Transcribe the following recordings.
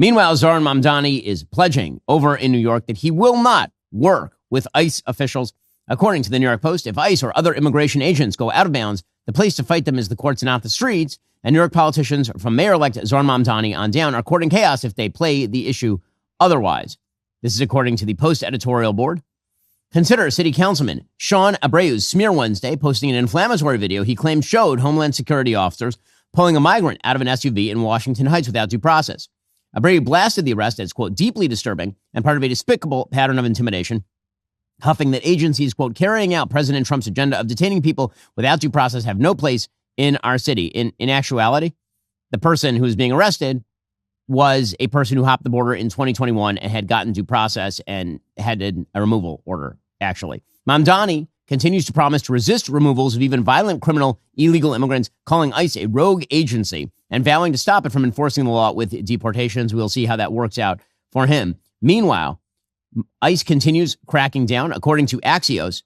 Meanwhile, Zohran Mamdani is pledging over in New York that he will not work with ICE officials. According to the New York Post, if ICE or other immigration agents go out of bounds, the place to fight them is the courts and not the streets. And New York politicians from Mayor-elect Zohran Mamdani on down are courting chaos if they play the issue otherwise. This is according to the Post editorial board. Consider City Councilman Sean Abreu's smear Wednesday, posting an inflammatory video he claimed showed Homeland Security officers pulling a migrant out of an SUV in Washington Heights without due process. Abreu blasted the arrest as, quote, deeply disturbing and part of a despicable pattern of intimidation, huffing that agencies, quote, carrying out President Trump's agenda of detaining people without due process have no place in our city. In actuality, the person who was being arrested was a person who hopped the border in 2021 and had gotten due process and had a removal order, actually. Mamdani continues to promise to resist removals of even violent criminal illegal immigrants, calling ICE a rogue agency and vowing to stop it from enforcing the law with deportations. We'll see how that works out for him. Meanwhile, ICE continues cracking down. According to Axios,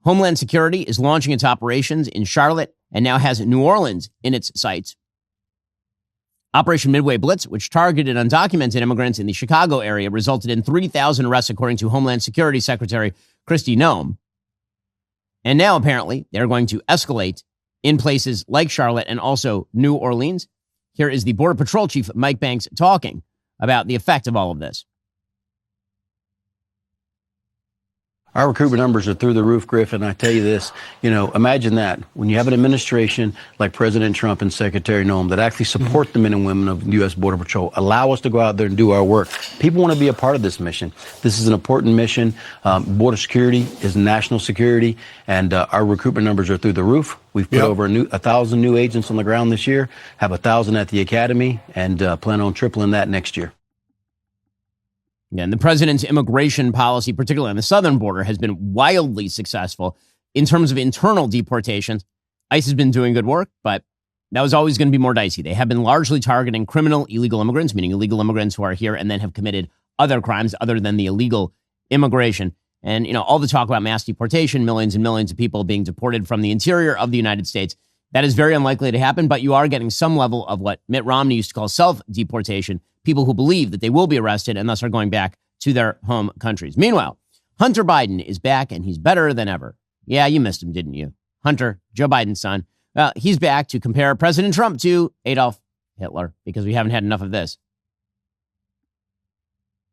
Homeland Security is launching its operations in Charlotte and now has New Orleans in its sights. Operation Midway Blitz, which targeted undocumented immigrants in the Chicago area, resulted in 3,000 arrests, according to Homeland Security Secretary Kristi Noem. And now, apparently, they're going to escalate in places like Charlotte and also New Orleans. Here is the Border Patrol Chief, Mike Banks, talking about the effect of all of this. Our recruitment numbers are through the roof, Griff, and I tell you this, imagine that. When you have an administration like President Trump and Secretary Noem that actually support the men and women of the U.S. Border Patrol, allow us to go out there and do our work. People want to be a part of this mission. This is an important mission. Border security is national security, and our recruitment numbers are through the roof. We've put over 1,000 new agents on the ground this year, have 1,000 at the academy, and plan on tripling that next year. And the president's immigration policy, particularly on the southern border, has been wildly successful in terms of internal deportations. ICE has been doing good work, but that was always going to be more dicey. They have been largely targeting criminal illegal immigrants, meaning illegal immigrants who are here and then have committed other crimes other than the illegal immigration. And, all the talk about mass deportation, millions and millions of people being deported from the interior of the United States, that is very unlikely to happen, but you are getting some level of what Mitt Romney used to call self-deportation, people who believe that they will be arrested and thus are going back to their home countries. Meanwhile, Hunter Biden is back and he's better than ever. Yeah, you missed him, didn't you? Hunter, Joe Biden's son. Well, he's back to compare President Trump to Adolf Hitler because we haven't had enough of this.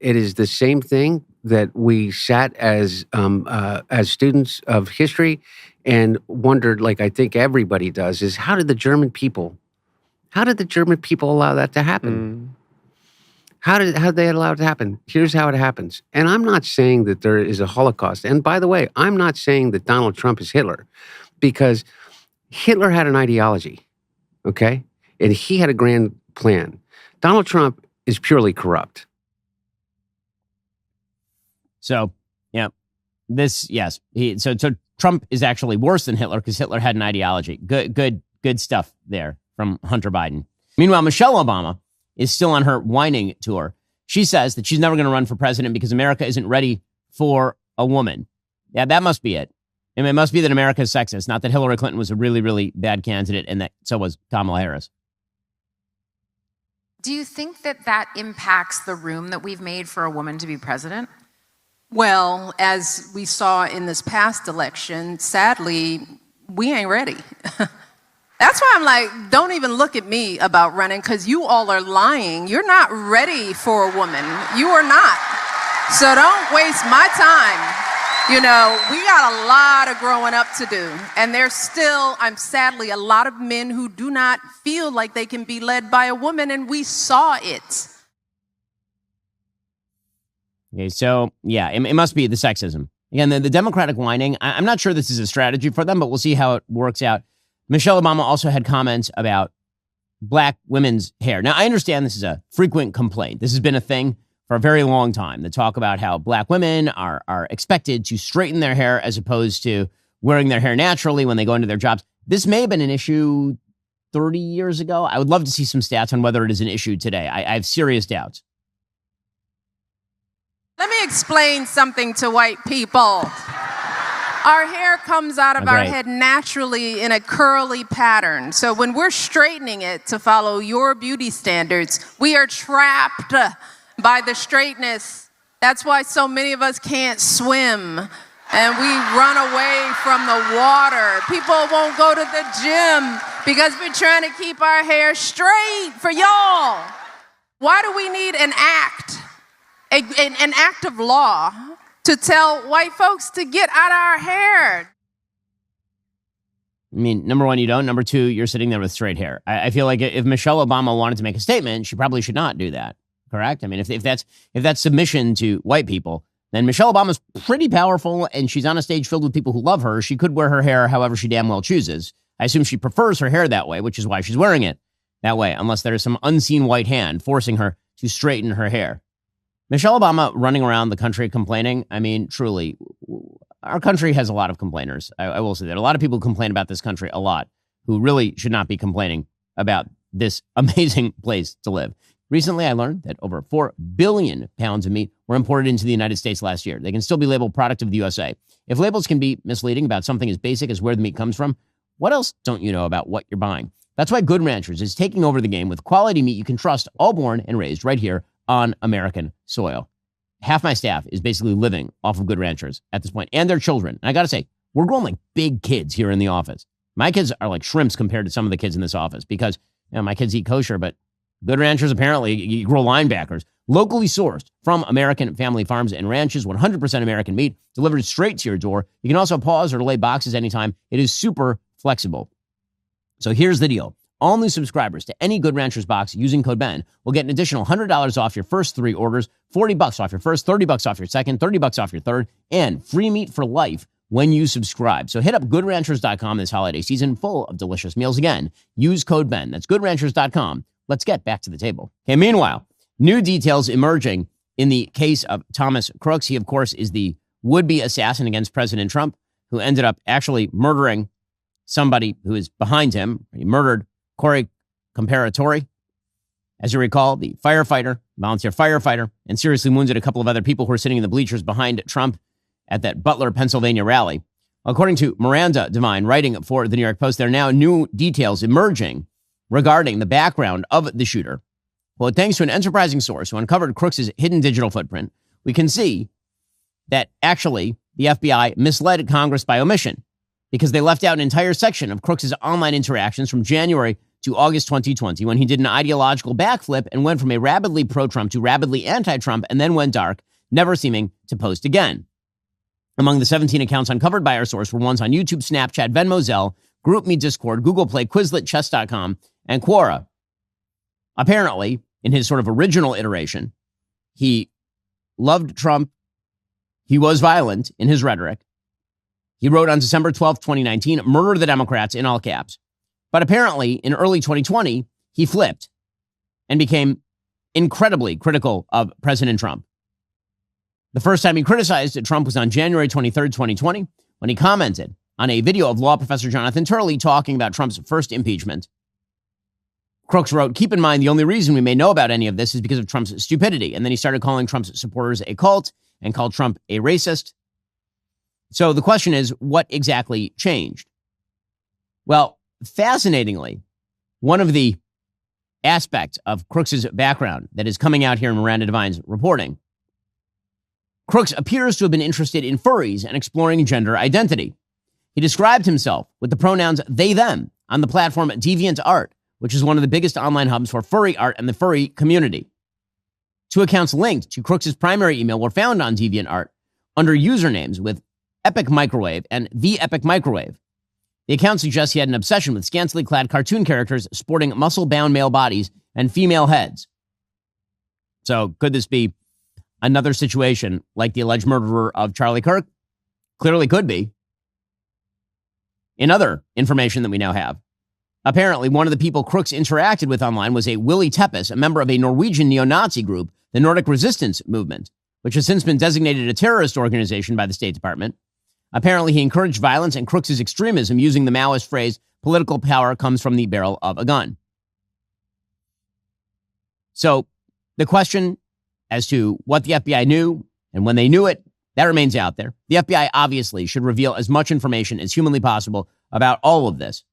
It is the same thing that we sat as students of history and wondered, like I think everybody does, is how did the German people allow that to happen? How did they allow it to happen? Here's how it happens. And I'm not saying that there is a Holocaust. And by the way, I'm not saying that Donald Trump is Hitler, because Hitler had an ideology, okay? And he had a grand plan. Donald Trump is purely corrupt. So, yeah, So Trump is actually worse than Hitler because Hitler had an ideology. Good stuff there from Hunter Biden. Meanwhile, Michelle Obama is still on her whining tour. She says that she's never going to run for president because America isn't ready for a woman. Yeah, that must be it. And it must be that America is sexist, not that Hillary Clinton was a really, really bad candidate and that so was Kamala Harris. Do you think that impacts the room that we've made for a woman to be president? Well, as we saw in this past election, sadly, we ain't ready. That's why I'm like, don't even look at me about running, because you all are lying. You're not ready for a woman. You are not. So don't waste my time. We got a lot of growing up to do. And there's still, sadly, a lot of men who do not feel like they can be led by a woman, and we saw it. Okay, so, yeah, it must be the sexism. Again, the Democratic whining, I'm not sure this is a strategy for them, but we'll see how it works out. Michelle Obama also had comments about black women's hair. Now, I understand this is a frequent complaint. This has been a thing for a very long time. The talk about how black women are expected to straighten their hair as opposed to wearing their hair naturally when they go into their jobs. This may have been an issue 30 years ago. I would love to see some stats on whether it is an issue today. I have serious doubts. Let me explain something to white people. Our hair comes out of our Right. head naturally in a curly pattern. So when we're straightening it to follow your beauty standards, we are trapped by the straightness. That's why so many of us can't swim and we run away from the water. People won't go to the gym because we're trying to keep our hair straight for y'all. Why do we need an act, an act of law to tell white folks to get out of our hair? I mean, number one, you don't. Number two, you're sitting there with straight hair. I feel like if Michelle Obama wanted to make a statement, she probably should not do that. Correct? I mean, if that's submission to white people, then Michelle Obama's pretty powerful and she's on a stage filled with people who love her. She could wear her hair however she damn well chooses. I assume she prefers her hair that way, which is why she's wearing it that way, unless there's some unseen white hand forcing her to straighten her hair. Michelle Obama running around the country complaining, I mean, truly, our country has a lot of complainers. I will say that. A lot of people complain about this country a lot who really should not be complaining about this amazing place to live. Recently, I learned that over 4 billion pounds of meat were imported into the United States last year. They can still be labeled product of the USA. If labels can be misleading about something as basic as where the meat comes from, what else don't you know about what you're buying? That's why Good Ranchers is taking over the game with quality meat you can trust, all born and raised right here on American soil. Half my staff is basically living off of Good Ranchers at this point, and their children. And I got to say, we're growing like big kids here in the office. My kids are like shrimps compared to some of the kids in this office because my kids eat kosher, but Good Ranchers, apparently, you grow linebackers. Locally sourced from American family farms and ranches, 100% American meat, delivered straight to your door. You can also pause or delay boxes anytime. It is super flexible. So here's the deal. All new subscribers to any Good Ranchers box using code BEN will get an additional $100 off your first 3 orders, $40 off your first, $30 off your second, $30 off your third, and free meat for life when you subscribe. So hit up goodranchers.com this holiday season, full of delicious meals. Again, use code BEN. That's goodranchers.com. Let's get back to the table. Okay, meanwhile, new details emerging in the case of Thomas Crooks. He, of course, is the would-be assassin against President Trump, who ended up actually murdering somebody who is behind him. He murdered Corey Comparatori, as you recall, the firefighter, volunteer firefighter, and seriously wounded a couple of other people who were sitting in the bleachers behind Trump at that Butler, Pennsylvania rally. According to Miranda Devine, writing for the New York Post, there are now new details emerging regarding the background of the shooter. Well, thanks to an enterprising source who uncovered Crooks' hidden digital footprint, we can see that actually the FBI misled Congress by omission because they left out an entire section of Crooks' online interactions from January to August 2020 when he did an ideological backflip and went from a rabidly pro-Trump to rabidly anti-Trump and then went dark, never seeming to post again. Among the 17 accounts uncovered by our source were ones on YouTube, Snapchat, Venmo, Zelle, GroupMe, Discord, Google Play, Quizlet, Chess.com, and Quora. Apparently, in his sort of original iteration, he loved Trump. He was violent in his rhetoric. He wrote on December 12, 2019, "Murder the Democrats," in all caps. But apparently, in early 2020, he flipped and became incredibly critical of President Trump. The first time he criticized Trump was on January 23rd, 2020, when he commented on a video of law professor Jonathan Turley talking about Trump's first impeachment. Crooks wrote, "Keep in mind, the only reason we may know about any of this is because of Trump's stupidity." And then he started calling Trump's supporters a cult and called Trump a racist. So the question is, what exactly changed? Well, fascinatingly, one of the aspects of Crooks' background that is coming out here in Miranda Devine's reporting, Crooks appears to have been interested in furries and exploring gender identity. He described himself with the pronouns they, them on the platform DeviantArt, which is one of the biggest online hubs for furry art and the furry community. 2 accounts linked to Crooks' primary email were found on DeviantArt under usernames with Epic Microwave and The Epic Microwave. The account suggests he had an obsession with scantily clad cartoon characters sporting muscle-bound male bodies and female heads. So could this be another situation like the alleged murderer of Charlie Kirk? Clearly could be. In other information that we now have, apparently one of the people Crooks interacted with online was a Willie Tepes, a member of a Norwegian neo-Nazi group, the Nordic Resistance Movement, which has since been designated a terrorist organization by the State Department. Apparently, he encouraged violence and Crooks' extremism using the Maoist phrase, "Political power comes from the barrel of a gun." So the question as to what the FBI knew and when they knew it That remains out there. The FBI obviously should reveal as much information as humanly possible about all of this.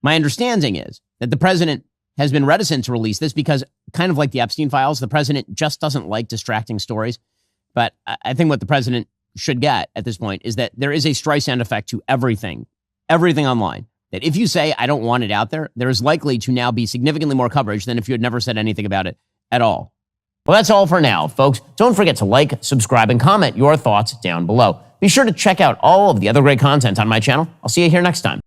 My understanding is that the president has been reticent to release this because, kind of like the Epstein files, the president just doesn't like distracting stories. But I think what the president should get at this point is that there is a Streisand effect to everything online. That if you say, I don't want it out there, there is likely to now be significantly more coverage than if you had never said anything about it at all. Well, that's all for now, folks. Don't forget to like, subscribe, and comment your thoughts down below. Be sure to check out all of the other great content on my channel. I'll see you here next time.